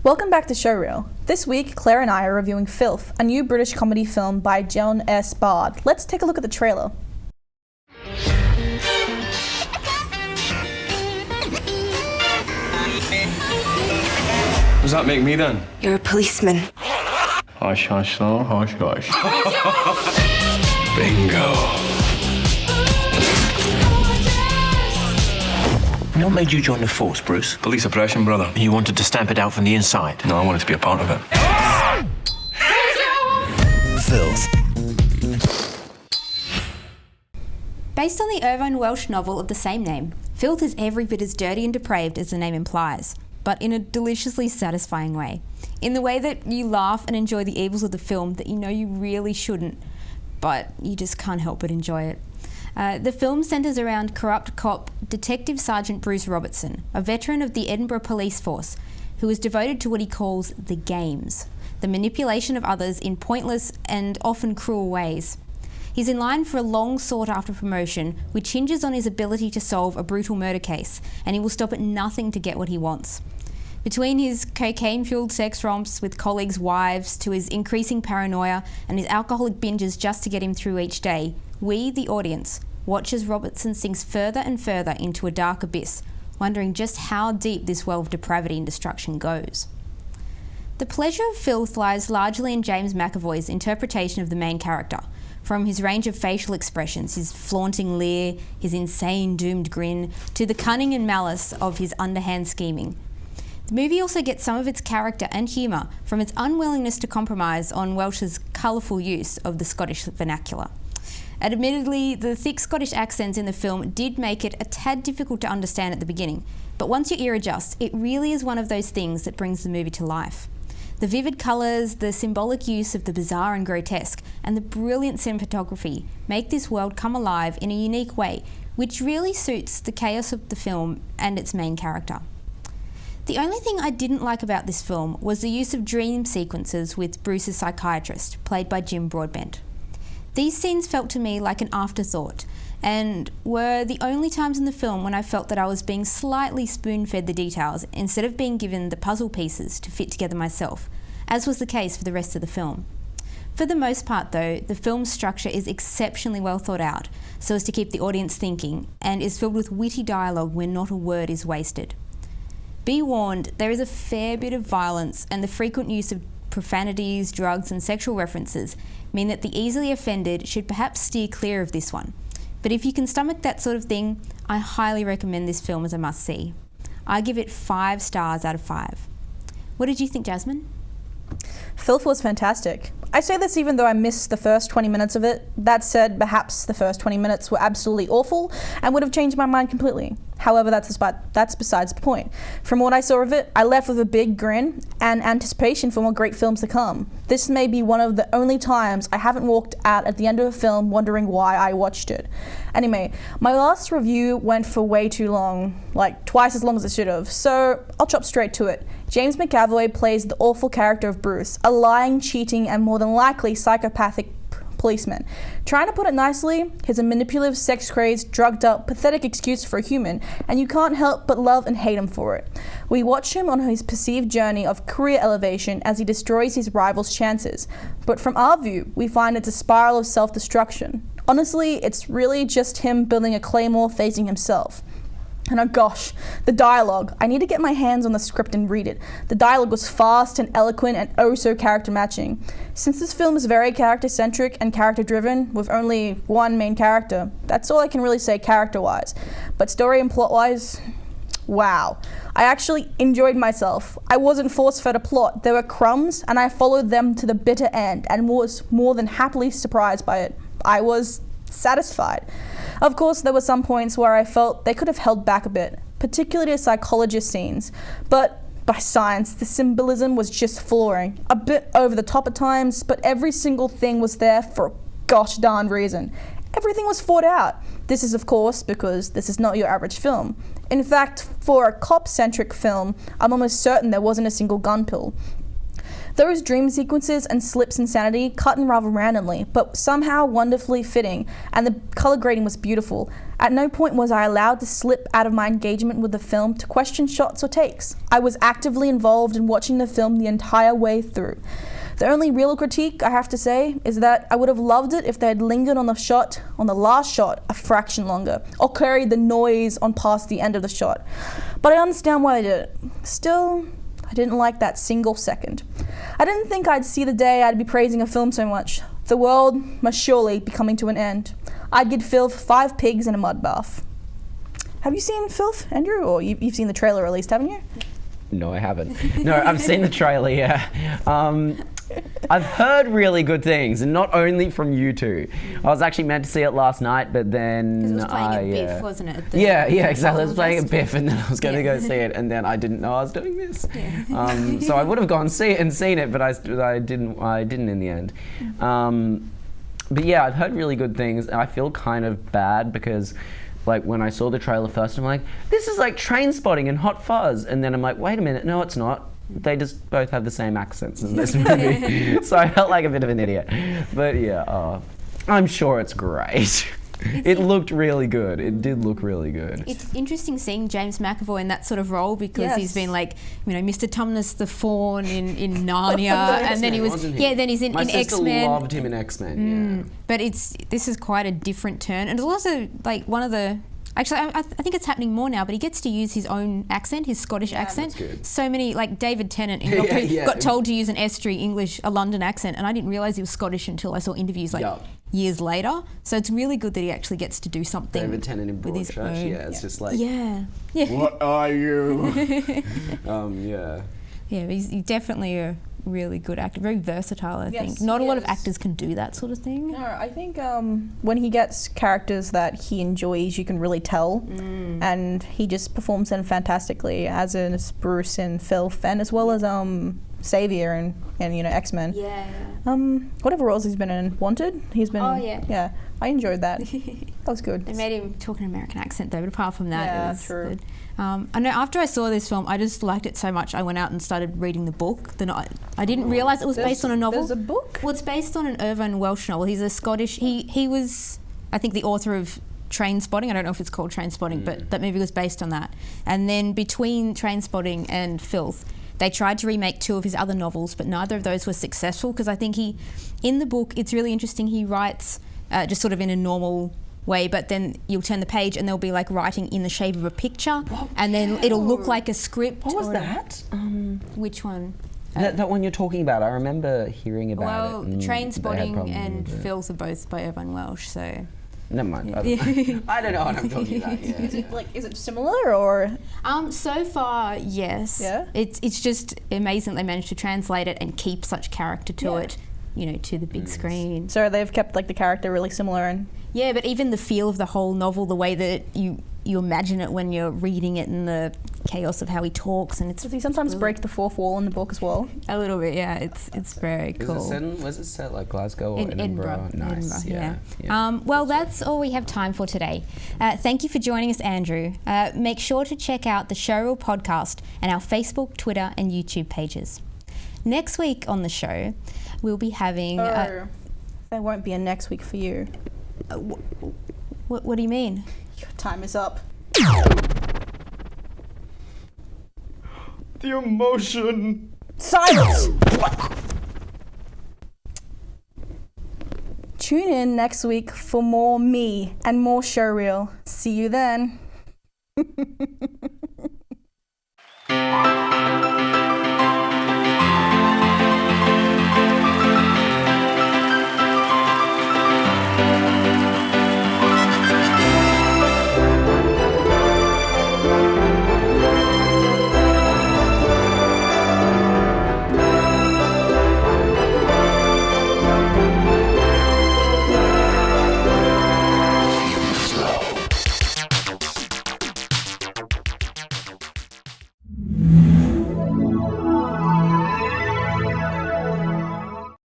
Welcome back to Showreel. This week, Clare and I are reviewing Filth, a new British comedy film by John S. Bard. Let's take a look at the trailer. Does that make me then? You're a policeman. Hush, hush, slow, hush, hush. Bingo. What made you join the force, Bruce? Police oppression, brother. You wanted to stamp it out from the inside? No, I wanted to be a part of it. Filth. Based on the Irvine Welsh novel of the same name, Filth is every bit as dirty and depraved as the name implies, but in a deliciously satisfying way. In the way that you laugh and enjoy the evils of the film that you know you really shouldn't, but you just can't help but enjoy it. The film centres around corrupt cop Detective Sergeant Bruce Robertson, a veteran of the Edinburgh Police Force, who is devoted to what he calls the games, the manipulation of others in pointless and often cruel ways. He's in line for a long sought-after promotion which hinges on his ability to solve a brutal murder case, and he will stop at nothing to get what he wants. Between his cocaine-fueled sex romps with colleagues' wives to his increasing paranoia and his alcoholic binges just to get him through each day, we, the audience, watch as Robertson sinks further and further into a dark abyss, wondering just how deep this well of depravity and destruction goes. The pleasure of Filth lies largely in James McAvoy's interpretation of the main character, from his range of facial expressions, his flaunting leer, his insane doomed grin, to the cunning and malice of his underhand scheming. The movie also gets some of its character and humour from its unwillingness to compromise on Welsh's colourful use of the Scottish vernacular. Admittedly, the thick Scottish accents in the film did make it a tad difficult to understand at the beginning, but once your ear adjusts, it really is one of those things that brings the movie to life. The vivid colours, the symbolic use of the bizarre and grotesque, and the brilliant cinematography make this world come alive in a unique way, which really suits the chaos of the film and its main character. The only thing I didn't like about this film was the use of dream sequences with Bruce's psychiatrist, played by Jim Broadbent. These scenes felt to me like an afterthought, and were the only times in the film when I felt that I was being slightly spoon-fed the details instead of being given the puzzle pieces to fit together myself, as was the case for the rest of the film. For the most part though, the film's structure is exceptionally well thought out, so as to keep the audience thinking, and is filled with witty dialogue where not a word is wasted. Be warned, there is a fair bit of violence, and the frequent use of profanities, drugs and sexual references mean that the easily offended should perhaps steer clear of this one. But if you can stomach that sort of thing, I highly recommend this film as a must-see. I give it 5 stars out of 5. What did you think, Jasmine? Filth was fantastic. I say this even though I missed the first 20 minutes of it. That said, perhaps the first 20 minutes were absolutely awful and would have changed my mind completely. However, that's besides the point. From what I saw of it, I left with a big grin and anticipation for more great films to come. This may be one of the only times I haven't walked out at the end of a film wondering why I watched it. Anyway, my last review went for way too long, like twice as long as it should have, so I'll chop straight to it. James McAvoy plays the awful character of Bruce, a lying, cheating, and more than likely psychopathic policeman. Trying to put it nicely, he's a manipulative, sex-crazed, drugged-up, pathetic excuse for a human, and you can't help but love and hate him for it. We watch him on his perceived journey of career elevation as he destroys his rivals' chances, but from our view, we find it's a spiral of self-destruction. Honestly, it's really just him building a claymore facing himself. And oh gosh, the dialogue. I need to get my hands on the script and read it. The dialogue was fast and eloquent and oh so character matching. Since this film is very character-centric and character-driven, with only one main character, that's all I can really say character-wise. But story and plot-wise, wow. I actually enjoyed myself. I wasn't force-fed a plot. There were crumbs, and I followed them to the bitter end and was more than happily surprised by it. I was satisfied. Of course, there were some points where I felt they could have held back a bit, particularly the psychologist scenes, but by science, the symbolism was just flooring. A bit over the top at times, but every single thing was there for a gosh darn reason. Everything was thought out. This is, of course, because this is not your average film. In fact, for a cop-centric film, I'm almost certain there wasn't a single gun pull. Those dream sequences and slips in sanity cut in rather randomly, but somehow wonderfully fitting, and the colour grading was beautiful. At no point was I allowed to slip out of my engagement with the film to question shots or takes. I was actively involved in watching the film the entire way through. The only real critique I have to say is that I would have loved it if they had lingered on the last shot, a fraction longer, or carried the noise on past the end of the shot. But I understand why they did it. Still, I didn't like that single second. I didn't think I'd see the day I'd be praising a film so much. The world must surely be coming to an end. I'd give Filth 5 pigs in a mud bath. Have you seen Filth, Andrew? Or you've seen the trailer at least, haven't you? No, I haven't. No, I've seen the trailer, yeah. I've heard really good things, and not only from you two. I was actually meant to see it last night, but then... Because it was playing at Biff, wasn't it? Yeah, exactly. I was playing at Biff, and then I was going to go see it, and then I didn't know I was doing this. Yeah. So I would have gone see it and seen it, but I didn't in the end. But yeah, I've heard really good things, and I feel kind of bad because... Like, when I saw the trailer first, I'm like, this is like Trainspotting and Hot Fuzz. And then I'm like, wait a minute, no, it's not. They just both have the same accents in this movie. So I felt like a bit of an idiot. But yeah, I'm sure it's great. It looked really good. It did look really good. It's interesting seeing James McAvoy in that sort of role because he's been like, Mr. Tumnus the Fawn in Narnia, and then he was, then he's in X-Men. My sister loved him in X-Men. Yeah. But this is quite a different turn, and it's also like one of the. Actually, I think it's happening more now, but he gets to use his own accent, his Scottish accent. That's good. So many, like David Tennant in Doctor Who got told to use an estuary English, a London accent, and I didn't realise he was Scottish until I saw interviews years later. So it's really good that he actually gets to do something David Tennant in with his Broadchurch, own. it's just like... Yeah. What are you? Yeah. Yeah, he's definitely a really good actor, very versatile, I think. Not a lot of actors can do that sort of thing. No, I think when he gets characters that he enjoys, you can really tell, and he just performs them fantastically, as in Bruce in Filth, and as well as Xavier and X-Men. Yeah. Whatever roles he's been in, Wanted. He's been. Oh yeah. Yeah, I enjoyed that. That was good. They made him talk an American accent though, but apart from that, it was true. Good. I know after I saw this film, I just liked it so much. I went out and started reading the book. I didn't realise it was based on a novel. There's a book? Well, it's based on an Irvine Welsh novel. He's a Scottish. He was, I think, the author of Trainspotting. I don't know if it's called Trainspotting, but that movie was based on that. And then between Trainspotting and Filth, they tried to remake 2 of his other novels, but neither of those were successful because I think in the book, it's really interesting. He writes just sort of in a normal way, but then you'll turn the page and there'll be like writing in the shape of a picture, and then it'll look like a script. What was that? Which one? That one you're talking about. I remember hearing about it. Well, Trainspotting and Filth are both by Irvine Welsh, so... Never mind. I don't know what I'm talking about. Yeah. Is it similar or? So far, yes. Yeah. It's just amazing they managed to translate it and keep such character to it, to the big screen. So they've kept like the character really similar and. Yeah, but even the feel of the whole novel, the way that you imagine it when you're reading it, and the chaos of how he talks, and it's. Does he sometimes break the fourth wall in the book as well? A little bit, yeah. It's very cool. Was it set like Glasgow or Edinburgh? Nice. Edinburgh, yeah. Well, that's all we have time for today. Thank you for joining us, Andrew. Make sure to check out the Showreel podcast and our Facebook, Twitter, and YouTube pages. Next week on the show, we'll be having. There won't be a next week for you. What do you mean? Your time is up. The emotion. Silence! Tune in next week for more me and more Showreel. See you then.